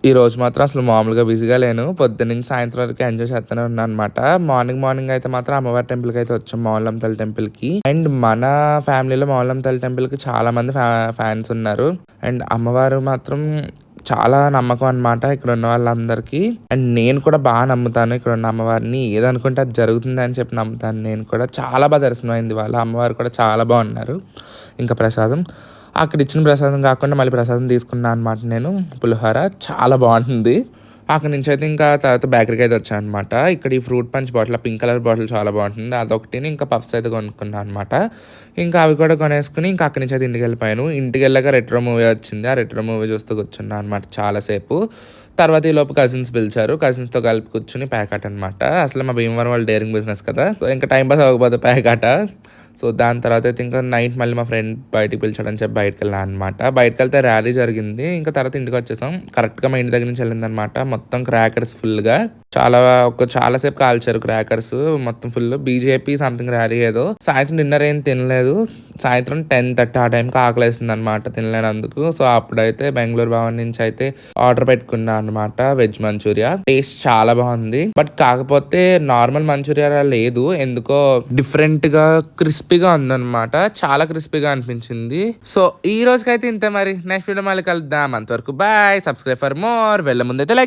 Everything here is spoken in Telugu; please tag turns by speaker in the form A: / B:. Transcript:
A: ఈ రోజు మాత్రం అసలు మామూలుగా బిజీగా లేను. పొద్దున్నుంచి సాయంత్రం వరకు ఎంజాయ్ చేస్తూనే ఉన్నాననమాట. మార్నింగ్ అయితే మాత్రం అమ్మవారి టెంపుల్‌కి అయితే వచ్చాం. మావుళ్ళమ్మ తల్లి టెంపుల్‌కి. అండ్ మన ఫ్యామిలీలో మావుళ్ళమ్మ తల్లి టెంపుల్‌కి చాలా మంది ఫ్యాన్స్ ఉన్నారు. అండ్ అమ్మవారు మాత్రం చాలా నమ్మకం అనమాట ఇక్కడున్న వాళ్ళందరికీ. అండ్ నేను కూడా నమ్ముతాను ఇక్కడున్న అమ్మవారిని. ఏదనుకుంటే అది జరుగుతుంది అని చెప్పి నమ్ముతాను నేను కూడా. చాలా దర్శనం అయింది ఇవాళ. అమ్మవారు కూడా చాలా బాగున్నారు. ఇంకా ప్రసాదం అక్కడ ఇచ్చిన ప్రసాదం కాకుండా మళ్ళీ ప్రసాదం తీసుకున్నాను అనమాట నేను. పులిహోర చాలా బాగుంటుంది. అక్కడి నుంచి అయితే ఇంకా తర్వాత బేకరీకి అయితే వచ్చాను అనమాట. ఇక్కడ ఈ fruit punch bottle, pink colour bottle చాలా బాగుంటుంది. అదొకటి ఇంకా పఫ్స్ అయితే కొనుక్కున్నాను అనమాట. ఇంకా అవి కూడా కొనేసుకుని ఇంకా అక్కడి నుంచి అయితే ఇంటికి వెళ్ళిపోయాను. ఇంటికి వెళ్ళాక రెట్రో మూవీ వచ్చింది. ఆ రెట్రో మూవీ చూస్తూ కూర్చున్నాను అనమాట చాలాసేపు. తర్వాత ఈలోపు కజిన్స్ పిలిచారు. కజిన్స్తో కలిపి కూర్చుని ప్యాకాట్ అనమాట. అసలు మా భీమవరం వాళ్ళు డేరింగ్ బిజినెస్ కదా, సో ఇంకా టైం పాస్ అవ్వకపోతే ప్యాకాట. సో దాని తర్వాత అయితే ఇంకా నైట్ మళ్ళీ మా ఫ్రెండ్ బయటికి పిలిచాడని చెప్పి బయటకు వెళ్ళాను అనమాట. బయటకు వెళ్తే ర్యాలీ జరిగింది. ఇంకా తర్వాత ఇంటికి వచ్చేసాం. కరెక్ట్గా మా ఇంటి దగ్గర నుంచి వెళ్ళిందనమాట. మొత్తం క్రాకర్స్ ఫుల్గా చాలాసేపు కాల్చారు క్రాకర్స్ మొత్తం ఫుల్. బీజేపీ సంథింగ్ ర్యాలీ ఏదో. సాయంత్రం డిన్నర్ ఏం తినలేదు. సాయంత్రం 10:30 ఆ టైంకి ఆకలేసింది అనమాట తినలేనందుకు. సో అప్పుడైతే బెంగళూరు భవన్ నుంచి అయితే ఆర్డర్ పెట్టుకున్నా అనమాట వెజ్ మంచూరియా. టేస్ట్ చాలా బాగుంది. బట్ కాకపోతే నార్మల్ మంచూరియా లేదు, ఎందుకో డిఫరెంట్ గా క్రిస్పీగా ఉందన్నమాట. చాలా క్రిస్పీగా అనిపించింది. సో ఈ రోజుకైతే ఇంతే మరి. నెక్స్ట్ వీడియో మళ్ళీ కలుద్దాం. అంతవరకు బాయ్. Subscribe for more. వెళ్ళే ముందైతే లైక్